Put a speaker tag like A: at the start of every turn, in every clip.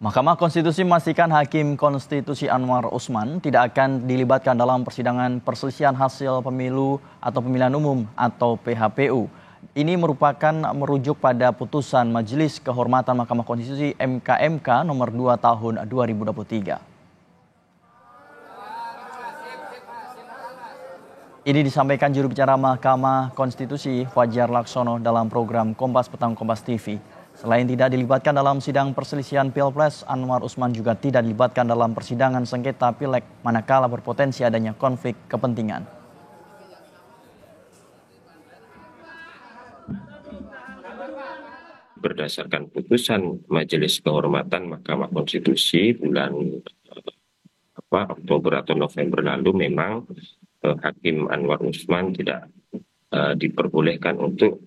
A: Mahkamah Konstitusi memastikan Hakim Konstitusi Anwar Usman tidak akan dilibatkan dalam persidangan perselisihan hasil pemilu atau pemilihan umum atau PHPU. Ini merupakan merujuk pada putusan Majelis Kehormatan Mahkamah Konstitusi (MKMK) nomor 2 tahun 2023. Ini disampaikan juru bicara Mahkamah Konstitusi Fajar Laksono dalam program Kompas Petang Kompas TV. Selain tidak dilibatkan dalam sidang perselisihan Pilpres, Anwar Usman juga tidak dilibatkan dalam persidangan sengketa Pileg manakala berpotensi adanya konflik kepentingan.
B: Berdasarkan putusan Majelis Kehormatan Mahkamah Konstitusi bulan Oktober atau November lalu, memang Hakim Anwar Usman tidak diperbolehkan untuk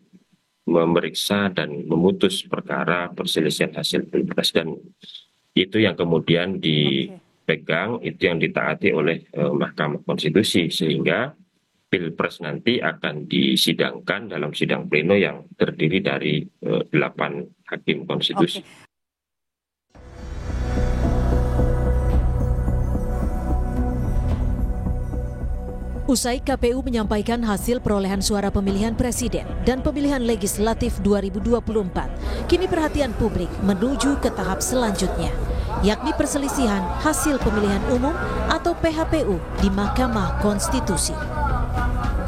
B: memeriksa dan memutus perkara perselisihan hasil Pilpres, dan itu yang kemudian dipegang, itu yang ditaati oleh Mahkamah Konstitusi, sehingga Pilpres nanti akan disidangkan dalam sidang pleno yang terdiri dari 8 Hakim Konstitusi.
C: Usai KPU menyampaikan hasil perolehan suara pemilihan presiden dan pemilihan legislatif 2024, kini perhatian publik menuju ke tahap selanjutnya, yakni perselisihan hasil pemilihan umum atau PHPU di Mahkamah Konstitusi.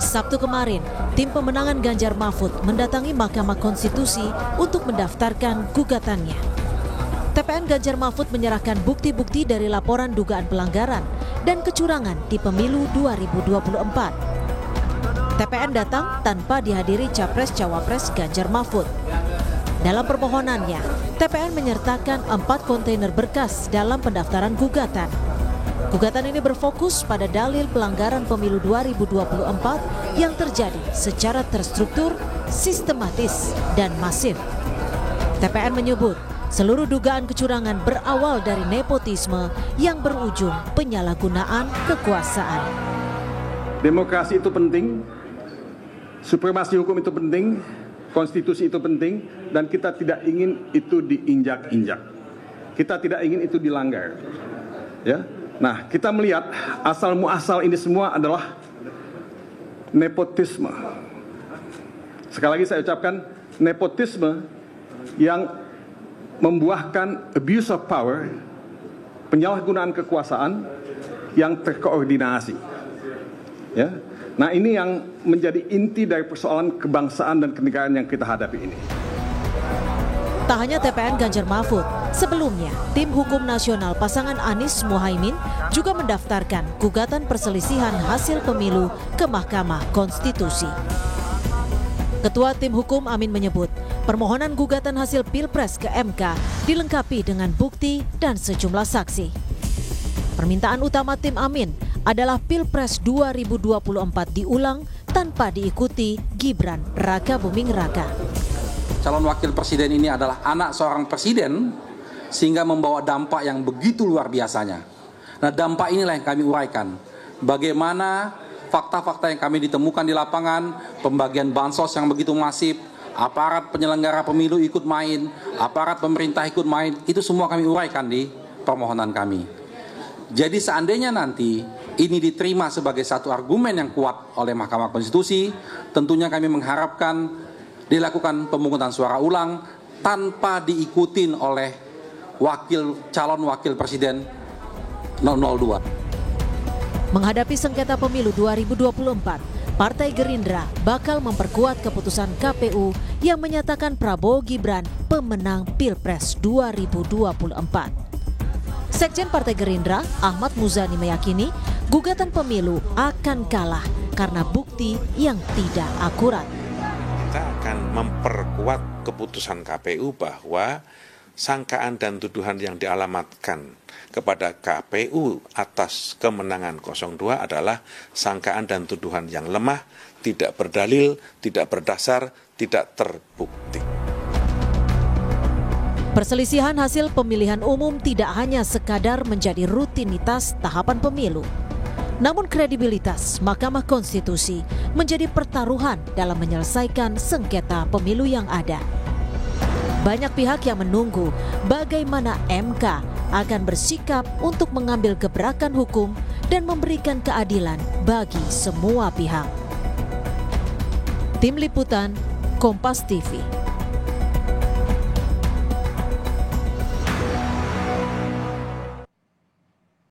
C: Sabtu kemarin, tim pemenangan Ganjar Mahfud mendatangi Mahkamah Konstitusi untuk mendaftarkan gugatannya. TPN Ganjar Mahfud menyerahkan bukti-bukti dari laporan dugaan pelanggaran dan kecurangan di pemilu 2024. TPN datang tanpa dihadiri Capres-Cawapres Ganjar Mahfud. Dalam permohonannya, TPN menyertakan 4 kontainer berkas dalam pendaftaran gugatan. Gugatan ini berfokus pada dalil pelanggaran pemilu 2024 yang terjadi secara terstruktur, sistematis, dan masif. TPN menyebut seluruh dugaan kecurangan berawal dari nepotisme yang berujung penyalahgunaan kekuasaan.
D: Demokrasi itu penting, supremasi hukum itu penting, konstitusi itu penting, dan kita tidak ingin itu diinjak-injak. Kita tidak ingin itu dilanggar. Ya. Nah, kita melihat asal muasal ini semua adalah nepotisme. Sekali lagi saya ucapkan, nepotisme yang membuahkan abuse of power, penyalahgunaan kekuasaan yang terkoordinasi. Ya. Nah, ini yang menjadi inti dari persoalan kebangsaan dan kenegaraan yang kita hadapi ini.
C: Tak hanya TPN Ganjar Mahfud, sebelumnya tim hukum nasional pasangan Anies Muhaimin juga mendaftarkan gugatan perselisihan hasil pemilu ke Mahkamah Konstitusi. Ketua tim hukum Amin menyebut, permohonan gugatan hasil Pilpres ke MK dilengkapi dengan bukti dan sejumlah saksi. Permintaan utama tim Amin adalah Pilpres 2024 diulang tanpa diikuti Gibran Rakabuming Raka.
E: Calon wakil presiden ini adalah anak seorang presiden, sehingga membawa dampak yang begitu luar biasanya. Nah, dampak inilah yang kami uraikan. Bagaimana fakta-fakta yang kami ditemukan di lapangan, pembagian bansos yang begitu masif, aparat penyelenggara pemilu ikut main, aparat pemerintah ikut main, itu semua kami uraikan di permohonan kami. Jadi seandainya nanti ini diterima sebagai satu argumen yang kuat oleh Mahkamah Konstitusi, tentunya kami mengharapkan dilakukan pemungutan suara ulang tanpa diikutin oleh calon wakil presiden 002.
C: Menghadapi sengketa pemilu 2024, Partai Gerindra bakal memperkuat keputusan KPU yang menyatakan Prabowo Gibran pemenang Pilpres 2024. Sekjen Partai Gerindra, Ahmad Muzani, meyakini gugatan pemilu akan kalah karena bukti yang tidak akurat.
F: Kita akan memperkuat keputusan KPU bahwa sangkaan dan tuduhan yang dialamatkan kepada KPU atas kemenangan 02 adalah sangkaan dan tuduhan yang lemah, tidak berdalil, tidak berdasar, tidak terbukti.
C: Perselisihan hasil pemilihan umum tidak hanya sekadar menjadi rutinitas tahapan pemilu. Namun kredibilitas Mahkamah Konstitusi menjadi pertaruhan dalam menyelesaikan sengketa pemilu yang ada. Banyak pihak yang menunggu bagaimana MK akan bersikap untuk mengambil gebrakan hukum dan memberikan keadilan bagi semua pihak. Tim Liputan, Kompas TV.